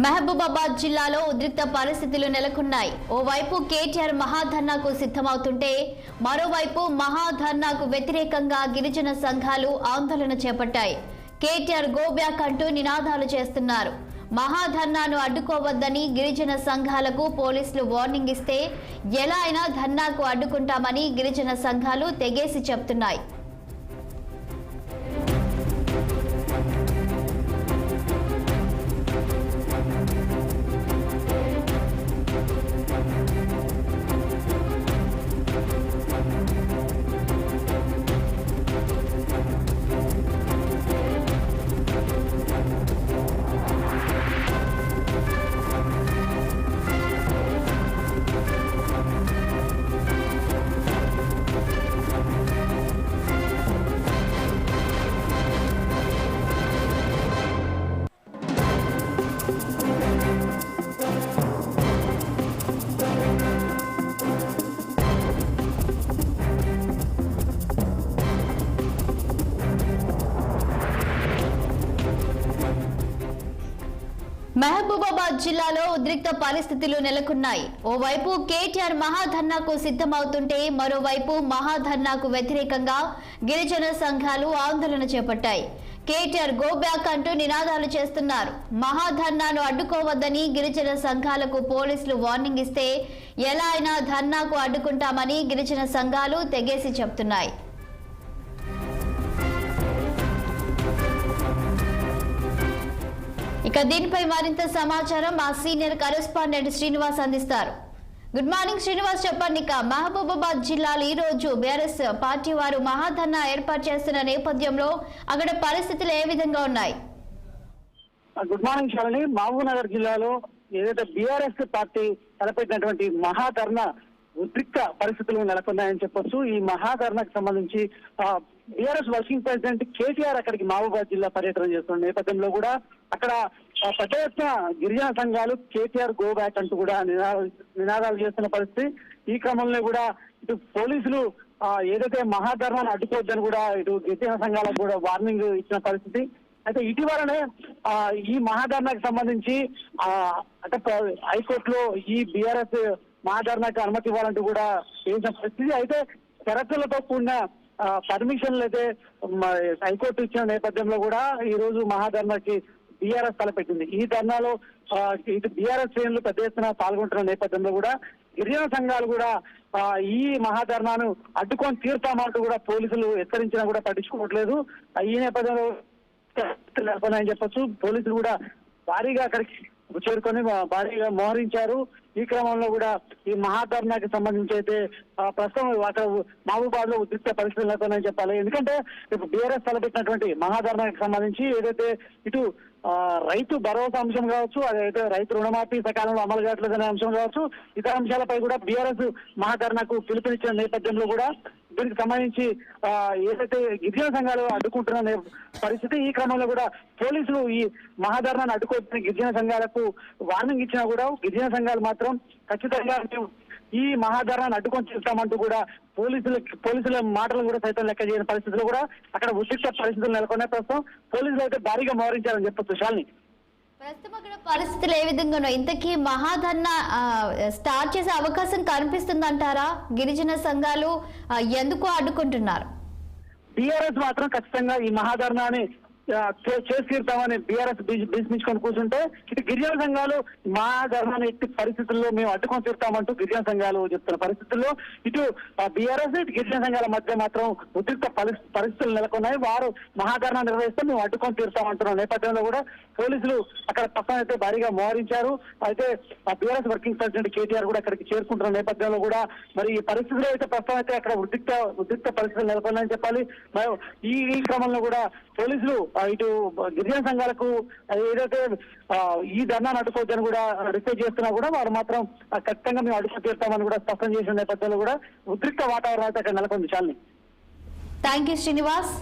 మహబూబాబాద్ జిల్లాలో ఉద్రిక్త పరిస్థితులు నెలకొన్నాయి. ఓవైపు కేటీఆర్ మహాధర్నాకు సిద్ధమవుతుంటే మరోవైపు మహాధర్నాకు వ్యతిరేకంగా గిరిజన సంఘాలు ఆందోళన చేపట్టాయి. కేటీఆర్ గో బ్యాక్ అంటూ నినాదాలు చేస్తున్నారు. మహాధర్నాను అడ్డుకోవద్దని గిరిజన సంఘాలకు పోలీసులు వార్నింగ్ ఇస్తే ఎలా అయినా ధర్నాకు అడ్డుకుంటామని గిరిజన సంఘాలు తెగేసి చెప్తున్నాయి. మహబూబాబాద్ జిల్లాలో ఉద్రిక్త పరిస్థితులు నెలకొన్నాయి. ఓవైపు కేటీఆర్ మహాధర్నాకు సిద్ధమవుతుంటే మరోవైపు మహాధర్నాకు వ్యతిరేకంగా గిరిజన సంఘాలు ఆందోళన చేపట్టాయి. కేటీఆర్ గో బ్యాక్ అంటూ నినాదాలు చేస్తున్నారు. మహాధర్నాను అడ్డుకోవద్దని గిరిజన సంఘాలకు పోలీసులు వార్నింగ్ ఇస్తే ఎలా అయినా ధర్నాకు అడ్డుకుంటామని గిరిజన సంఘాలు తెగేసి చెప్తున్నాయి. ఇక దీనిపై మరింత సమాచారం మా సీనియర్ కరెస్పాండెంట్ శ్రీనివాస్ అందిస్తారు. గుడ్ మార్నింగ్ శ్రీనివాస్, చెప్పండి. ఇక మహబూబాబాద్ జిల్లాలో ఈ రోజు బీఆర్ఎస్ పార్టీ వారు మహాధర్నా ఏర్పాటు చేస్తున్న నేపథ్యంలో అక్కడ పరిస్థితులు ఏ విధంగా ఉన్నాయి? Good morning Shalini. మహబూబ్నగర్ జిల్లాలో ఏదైతే బీఆర్ఎస్ పార్టీ తలపెట్టినటువంటి మహాధర్నా ఉద్రిక్త పరిస్థితులు నెలకొన్నాయని చెప్పొచ్చు. ఈ మహాధర్నాకు సంబంధించి బీఆర్ఎస్ వర్కింగ్ ప్రెసిడెంట్ కేటీఆర్ అక్కడికి మహబూబాబాద్ జిల్లా పర్యటన చేస్తున్న నేపథ్యంలో కూడా అక్కడ పెద్ద ఎత్తున గిరిజన సంఘాలు కేటీఆర్ గో బ్యాక్ అంటూ కూడా నినాదాలు చేస్తున్న పరిస్థితి. ఈ క్రమంలో కూడా ఇటు పోలీసులు ఏదైతే మహాధర్నాన్ని అడ్డుకోవద్దని కూడా ఇటు గిరిజన సంఘాలకు కూడా వార్నింగ్ ఇచ్చిన పరిస్థితి. అయితే ఇటీవలనే ఈ మహాధర్నాకు సంబంధించి అంటే హైకోర్టులో ఈ బీఆర్ఎస్ మహాధర్నాకి అనుమతి ఇవ్వాలంటూ కూడా చేసిన పరిస్థితి. అయితే షరతులతో కూడిన పర్మిషన్లు అయితే హైకోర్టు ఇచ్చిన నేపథ్యంలో కూడా ఈ రోజు మహాధర్నాకి బీఆర్ఎస్ తలపెట్టింది. ఈ ధర్నాలో ఇటు బీఆర్ఎస్ శ్రేణులు పెద్ద ఎత్తున పాల్గొంటున్న నేపథ్యంలో కూడా గిరిజన సంఘాలు కూడా ఈ మహాధర్నాను అడ్డుకొని తీరుతామంటూ కూడా పోలీసులు హెచ్చరించినా కూడా పట్టించుకోవట్లేదు. ఈ నేపథ్యంలో నెలకొన్నాయని చెప్పొచ్చు. పోలీసులు కూడా భారీగా అక్కడికి చేరుకొని భారీగా మోహరించారు. ఈ క్రమంలో కూడా ఈ మహాధర్నాకి సంబంధించి అయితే ప్రస్తుతం మహబూబాబాద్ లో ఉద్రిక్త పరిస్థితులు నెలకొన్నాయని చెప్పాలి. ఎందుకంటే ఇప్పుడు బీఆర్ఎస్ తలపెట్టినటువంటి మహాధర్నాకి సంబంధించి ఏదైతే ఇటు రైతు భరోసా అంశం కావచ్చు, అదైతే రైతు రుణమాఫీ సకాలంలో అమలు కావట్లేదనే అంశం కావచ్చు, ఇతర అంశాలపై కూడా బీఆర్ఎస్ మహాధర్నాకు పిలుపునిచ్చిన నేపథ్యంలో కూడా దీనికి సంబంధించి ఏదైతే గిరిజన సంఘాలు అడ్డుకుంటున్న పరిస్థితి. ఈ క్రమంలో కూడా పోలీసులు ఈ మహాధర్నాన్ని అడ్డుకోవచ్చని గిరిజన సంఘాలకు వార్నింగ్ ఇచ్చినా కూడా గిరిజన సంఘాలు మాత్రం ఖచ్చితంగా ఈ మహాధర్నాన్ని అడ్డుకొని చేస్తామంటూ కూడా పోలీసుల మాటలు కూడా సైతం లెక్క చేయని పరిస్థితులు కూడా అక్కడ ఉద్రిక్త పరిస్థితులు నెలకొన్న ప్రస్తుతం పోలీసులు అయితే భారీగా మోహరించారని చెప్పొచ్చు. శాలిని, ప్రస్తుతం అక్కడ పరిస్థితులు ఏ విధంగా ఉన్నాయి? ఇంతకీ మహాధర్నా స్టార్ట్ చేసే అవకాశం కనిపిస్తుందంటారా? గిరిజన సంఘాలు ఎందుకు అడ్డుకుంటున్నారు? బీఆర్ఎస్ మాత్రం ఖచ్చితంగా ఈ మహాధర్నాన్ని చేసి తీరుతామని బీఆర్ఎస్ బీస్మించుకొని కూర్చుంటే ఇటు గిరిజన సంఘాలు మహాధర్నాన్ని ఎట్టి పరిస్థితుల్లో మేము అడ్డుకొని తీరుతామంటూ గిరిజన సంఘాలు చెప్తున్న పరిస్థితుల్లో ఇటు బీఆర్ఎస్ ఇటు గిరిజన సంఘాల మధ్య మాత్రం ఉద్రిక్త పరిస్థితులు నెలకొన్నాయి. వారు మహాధర్నా నిర్వహిస్తే మేము అడ్డుకొని తీరుతామంటున్న నేపథ్యంలో కూడా పోలీసులు అక్కడ పక్కన అయితే భారీగా మోహరించారు. అయితే బీఆర్ఎస్ వర్కింగ్ ప్రెసిడెంట్ కేటీఆర్ కూడా అక్కడికి చేరుకుంటున్న నేపథ్యంలో కూడా మరి ఈ పరిస్థితులు అయితే ప్రస్తుతం అయితే అక్కడ ఉద్రిక్త పరిస్థితులు నెలకొన్నాయని చెప్పాలి. ఈ క్రమంలో కూడా పోలీసులు ఇటు గిరిజన సంఘాలకు ఏదైతే ఈ ధర్నాన్ని అడ్డుకోవద్దని కూడా రిక్వెస్ట్ చేస్తున్నా కూడా వారు మాత్రం ఖచ్చితంగా మేము అడ్డుకు తీరుతామని కూడా స్పష్టం చేసిన నేపథ్యంలో కూడా ఉద్రిక్త వాతావరణం అయితే అక్కడ నెలకొంది. చాలని. Thank you Srinivas.